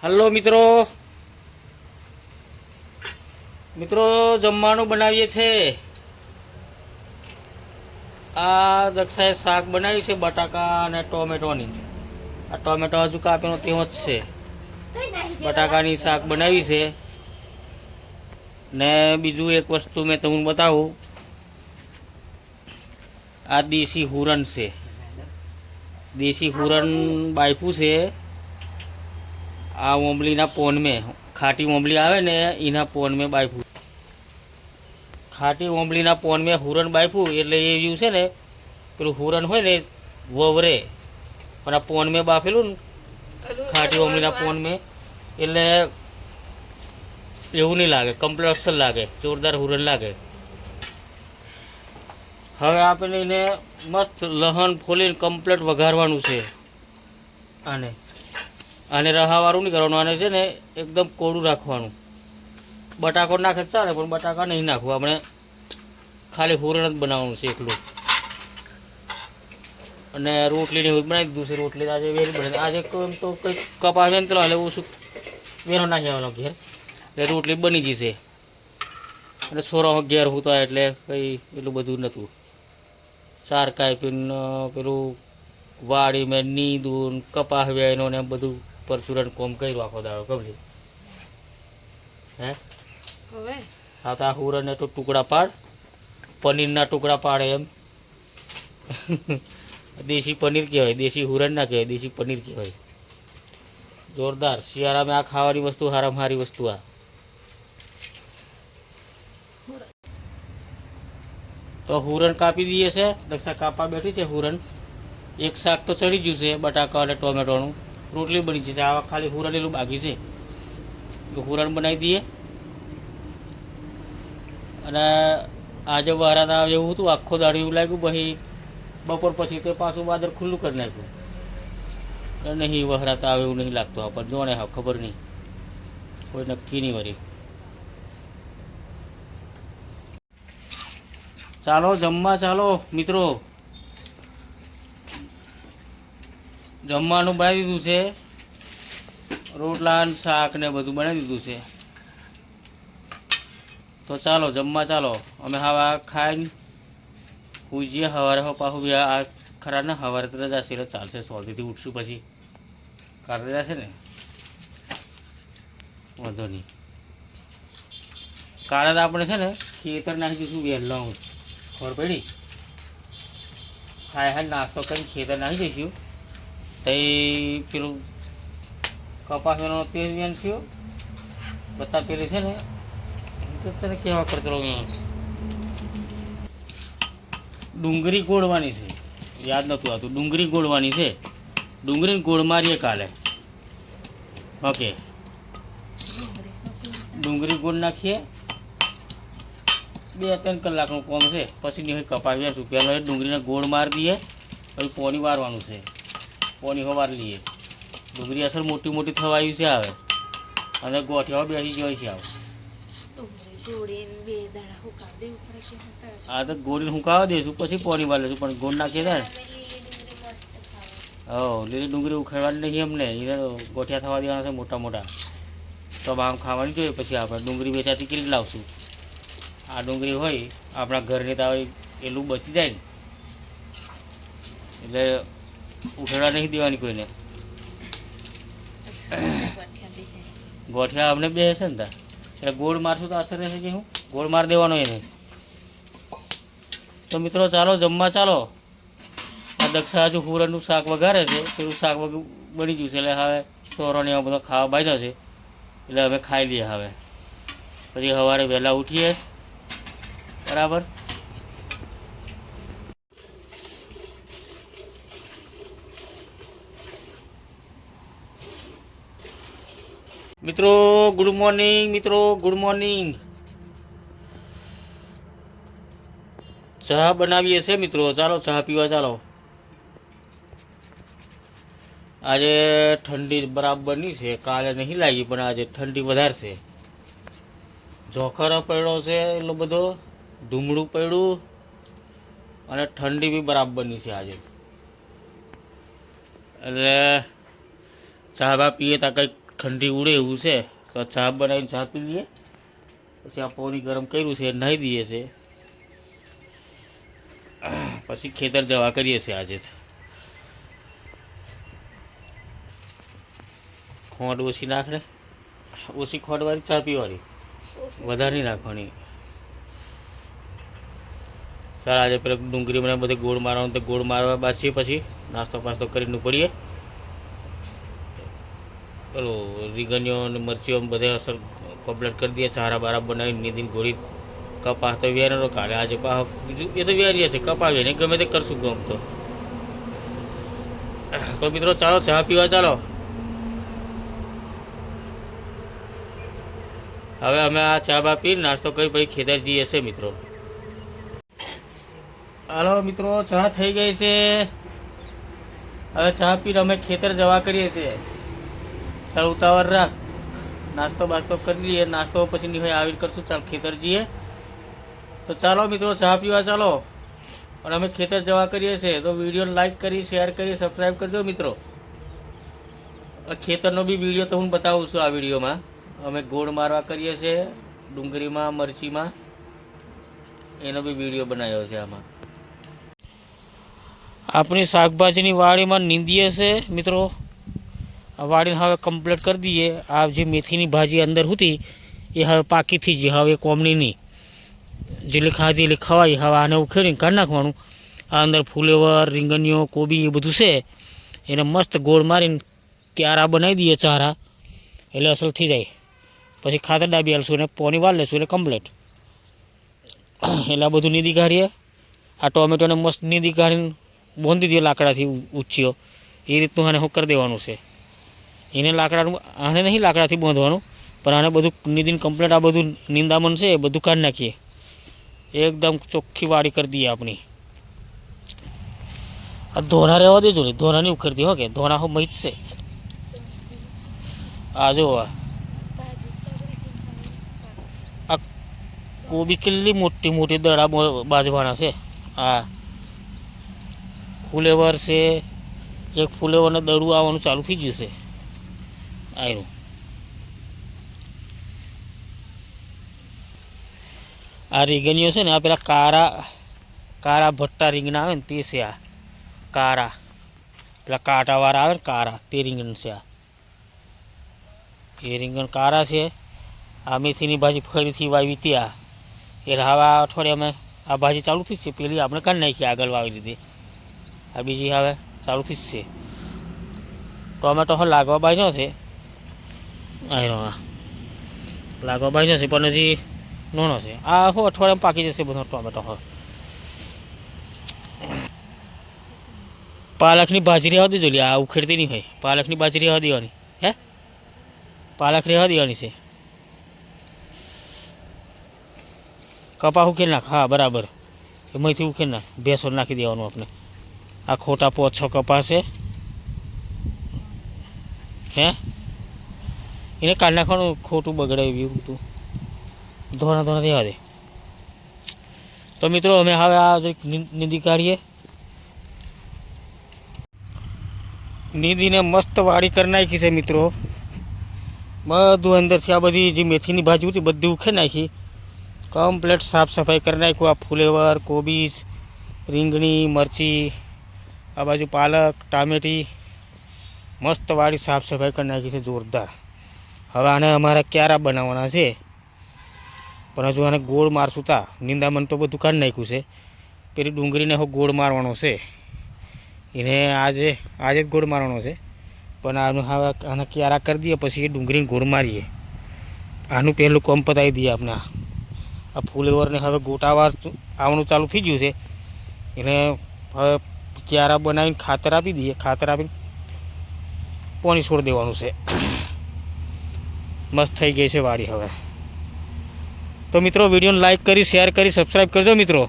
Hello મિત્રો, મિત્રો જમવાનું બનાવીએ છે। આ દક્ષાએ શાક બનાવ્યું છે બટાકા અને ટોમેટોની। આ ટોમેટો હજુ કાપેલો તેવો જ છે। બટાકાની શાક બનાવી છે ને બીજું એક વસ્તુ મેં તમને બતાવું। આ દેશી હુરન છે, દેશી હુરન બાયફું છે। आ ओमली ना पोन में खाटी ओमली आवे ने इना पोन में बायफू, खाटी ओमली ना पोन में हुरन बायफू एटले ए व्यू छे ने पेलू हुरन होय ने ववरे पण आ पोन में बाफेलू ने खाटी ओमली ना पोन में एटले एवुं नहीं लागे, कम्प्लीट असल लागे, जोरदार हुरन लागे। हवे आपणे एने मस्त लहण फोलीने कम्प्लीट वघारवानुं छे। आने आने रहावाळुं नहीं करवानुं, आने छे ने एकदम कोड़ुं राखवानुं। बटाको नाखे चाले पण बटाका नहीं नाखवा, आपणे खाली हुरण ज बनाववानुं छे एकलुं। अने रोटली ने बनावी दीधुं छे। रोटली आज वेली बने, आज तो कंईक कपास ने पेलो हले ओछुं वेलो नाखी आवવાનો घेर એટલે રોટલી બની જશે। અને છોરો ઘેર હુતા એટલે કંઈ એટલું બધું નહોતું। ચાર કાપીને પેલું વાડી મેં નીંદું કપાસ વેયનો ને બધું परचूरन कोम कर्युं आखो दाड़ो कबली हे हवे हाँ तो आ हुरन ने तो टुकड़ा पाड़, पनीर ना टुकड़ा पाड़े एम। देशी पनीर कहेवाय, देशी हुरन ना कहेवाय, देशी पनीर कहेवाय। जोरदार शियाळा में आ खावानी वस्तु हाराम हारी वस्तु। आ तो हुरन कापी दीए छे। दक्षा कापा बैठी छे हुरन। एक शाक तो चढ़ी गयुं छे बटाका अने टोमेटोनुं। रोटली बनी जैसे आ खाली हुरन एलू बाकी है तो हुरन बनावी दीए। अने आज वरात आवे एवुं हतुं, आखो दाड़ो एवुं लाग्युं भाई बपोर पछी तो पाछुं बादर खुल्लुं कर नाख्युं। नहीं वरात आवे एवुं नहीं लागतुं, पण जोणे हाव खबर नहीं, कोई नक्की नहीं वरी। चालो जमवा चालो मित्रों, जमवानुं बनावी दीधुं छे। रोटला ने शाक ने बधुं बनावी दीधुं छे। तो चालो जमवा चालो। अमे हवा खाईने हुई जईए। हवारे हो पाछुं आ खरा ने हवारे तो रजा छे એટલે ચાલશે। સોંતીથી ઉઠશું પછી કાલ રજા છે ને, વાંધો નહીં। કાલે તો આપણે છે ને ખેતર નાખી દઈશું વહેલા। હું ખબર પડી ખાય હાલ નાસ્તો કરીને ખેતર નાખી દઈશું। तो पेलू कपास तेज वेन थो बता पेली है ने तने केवा करतो डूंगरी गोळवानी छे, याद नतुं आतुं। डूंगरी गोळवानी छे, डूंगरी गोळ मारीए काले। ओके डूंगरी गोळ नाखीए। 2-3 कलाकनुं काम छे, पछी नहीं कपास वेचुं। पहेला डूंगरीने गोळ मारी दीए, पछी पोनी वारवानुं छे। पोनी हवार लीए। डूंगरी असल मोटी मोटी थवाई से आवे अने गोठियाओ बेसी जोई छे। आवे आ तो गोळीने हुकावा देशुं, पछी पोनी वार लेशुं, पण गोळ नाखीए ने हो લીલી ડુંગળી ઉખાડવાની નહીં અમને, એને ગોઠિયા થવા દેવાના છે મોટા મોટા। તો આમ ખાવાની જોઈએ। પછી આપણે ડુંગળી વેચાતી કરી લાવશું। આ ડુંગળી હોય આપણા ઘરની તો એટલું બચી જાય ને એટલે ઉખેડા नहीं देवानी कोई ने। गोठिया हमने बेसे ने એટલે गोड़ मारशुं तो असर रहेशे। हूँ गोड़ मार देवानो एने। तो मित्रों चालो जमवा चालो। आ दक्षा हजू हुरननुं शाक वघारे छे, पेलुं शाक बनी गयुं छे એટલે હવે छोरोने एवा बधा खावा बाज्या छे એટલે હવે खाई लईए। હવે પછી સવારે વહેલા ઉઠીએ बराबर। मित्रों गुड मॉर्निंग, मित्रों गुड मॉर्निंग। चहा बनावीए छे मित्रों, चालो चहा पीवा चालो। आज ठंडी बराबर नहीं है, काले नहीं लागी पण आज ठंडी वधारे छे। जोखर पड्यो छे एटलो बधो, धूमड़ू पड्युं अने ठंडी भी बराबर नहीं है आज। એટલે ચા બા પીએ તો કંઈક ઠંડી ઉડે એવું છે તો ચા બનાવીને ચા પી લઈએ, પછી આ પાણી ગરમ કર્યું છે નાહી દઈએ છે, પછી ખેતર જવા કરીએ છીએ. આજે ખોંડ ઓછી નાખને, ઓછી ખોંડવાળી ચા પીવાની, વધારે નહીં નાખવાની. ચાલ આજે પેલા ડુંગળી મને બધે ગોળ મારવાનું, તો ગોળ મારવા બાસીએ, પછી નાસ્તો પાસ્તો કરીને પડીએ. પેલો રીંગણીઓ અને મરચીઓ બધે અસર કમ્પ્લીટ કરી દઈએ, ચારા બારા બનાવી નીંદીને ગોળી. કપાસ તો વેરનો કાઢે આજે પાછો, બીજું એ તો વેરીએ છે, કપાવીએ નહીં, ગમે તે કરશું ગમ તો મિત્રો ચાલો ચા પીવા ચાલો. હવે અમે આ ચા બા પી નાસ્તો કરી પછી ખેતર જઈએ છે મિત્રો. હાલો મિત્રો, ચા થઈ ગઈ છે, હવે ચા પીને અમે ખેતર જવા કરીએ છીએ. ચાલ ઉતાવળ રાખ, નાસ્તો બાસ્તો કરી લઈએ, નાસ્તો પછી નહીં આવીને કરશું. ચાલ ખેતર જઈએ. તો ચાલો મિત્રો ચા પીવા ચાલો, અને અમે ખેતર જવા કરીએ છીએ. તો વિડીયોને લાઈક કરી, શેર કરી, સબસ્ક્રાઈબ કરજો મિત્રો. ખેતરનો બી વિડીયો તો હું બતાવું છું આ વિડીયોમાં. અમે ગોળ મારવા કરીએ છીએ ડુંગળીમાં, મરચીમાં, એનો બી વિડીયો બનાવ્યો છે આમાં. આપણી શાકભાજીની વાડીમાં નીંદીએ છે મિત્રો. આ વાડીને હવે કમ્પ્લીટ કરી દઈએ. આ જે મેથીની ભાજી અંદર હતી એ હવે પાકીથી જ, હવે કોમની નહીં, જેટલી ખાધી એટલી ખવાય. હવે આને ઉખેડીને કાઢી નાખવાનું. આ અંદર ફુલેવર, રીંગણીઓ, કોબી એ બધું છે, એને મસ્ત ગોળ મારીને ક્યારા બનાવી દઈએ, ચારા, એટલે અસલ થઈ જાય. પછી ખાતર ડાબી આલશું ને પાણી વાળ લેશું એટલે કમ્પ્લીટ. એટલે આ બધું નીંદી કાઢીએ. આ ટોમેટોને મસ્ત નીંદી કાઢીને બોંધી દઈએ લાકડાથી ઉચ્ચીઓ, એ રીતનું આને શું કરી દેવાનું છે. એને લાકડાનું, આને નહીં લાકડાથી બાંધવાનું, પણ આને બધું નીંદીને કમ્પ્લીટ આ બધું નિંદામણ છે એ બધું કાઢી નાખીએ. એકદમ ચોખ્ખી વાડી કરી દઈએ આપણી. આ ધોના રહેવા દેજો ને, ધોના નહીં ઉખેડતી હો, કે ધોના હો મહિત છે. આ જો આ કોબી કેટલી મોટી મોટી દડા બાજવાના છે. આ ફુલેવર છે, એક ફુલેવરને દડું આવવાનું ચાલુ થઈ ગયું છે. આવ્યું આ રીંગણીઓ છે ને, આ પેલા કારા ભટ્ટા રીંગણા આવે ને તે છે. આ કારા પેલા કાંટાવાળા આવે ને કારા, તે રીંગણ છે. આ એ રીંગણ કારા છે. આ મેથીની ભાજી ફરીથી વાવી ત્યાં, એટલે હવે આ અઠવાડિયામાં આ ભાજી ચાલુ થઈ જ છે. પેલી આપણે કાઢી નાખીએ, આગળ વાવી લીધી. આ બીજી હવે ચાલુ થઈ જ છે. ટોમેટો હવે લાગવા બાજ્યો છે, લાગવા બાજ્યો છે, પણ હજી નોનો છે. આ હો અઠવાડિયામાં પાકી જશે બધો ટોમેટો. હો પાલકની ભાજી રહેવા દેજો, આ ઉખેડતી નહીં હોય. પાલકની ભાજી રહેવા દેવાની, હે પાલક રહેવા દેવાની છે. કપા ઉકેલ નાખ, હા બરાબર, એમાંથી ઉકેલ નાખ, ભેંસો નાખી દેવાનું આપણે. આ ખોટા 5-6 કપા છે, હે એને કાઢી નાખવાનું, ખોટું બગડાવ્યું હતું. ધોના ધોના રહેવા દે. તો મિત્રો અમે હવે આ નીંદી કાઢીએ. નીંદીને મસ્ત વાડી કરી નાખી છે મિત્રો. બધું અંદરથી આ બધી જે મેથીની ભાજી હતી બધી ઉખેડી નાખી, કમ્પ્લીટ સાફ સફાઈ કરી નાખ્યું. આ ફુલેવર, કોબીજ, રીંગણી, મરચી, આ બાજુ પાલક, ટામેટી, મસ્ત વાડી સાફ સફાઈ કરી નાખી છે જોરદાર. હવે આને અમારે ક્યારા બનાવવાના છે, પણ હજુ આને ગોળ મારશું. તા નિંદામણ તો બધું કાઢી નાખ્યું છે. પેલી ડુંગળીને હવે ગોળ મારવાનો છે, એને આજે જ ગોળ મારવાનો છે. પણ આનું હવે આને ક્યારા કરી દઈએ, પછી એ ડુંગળીને ગોળ મારીએ. આનું પહેલું કોમ પતાવી દઈએ આપણે. આ ફુલેવરને હવે ગોટાવાર આવવાનું ચાલુ થઈ ગયું છે, એને હવે ક્યારા બનાવીને ખાતર આપી દઈએ. ખાતર આપીને પાણી છોડી દેવાનું છે. મસ્ત થઈ ગઈ છે વાડી હવે. તો મિત્રો વિડીયોને લાઈક કરી, શેર કરી, સબસ્ક્રાઈબ કરજો મિત્રો.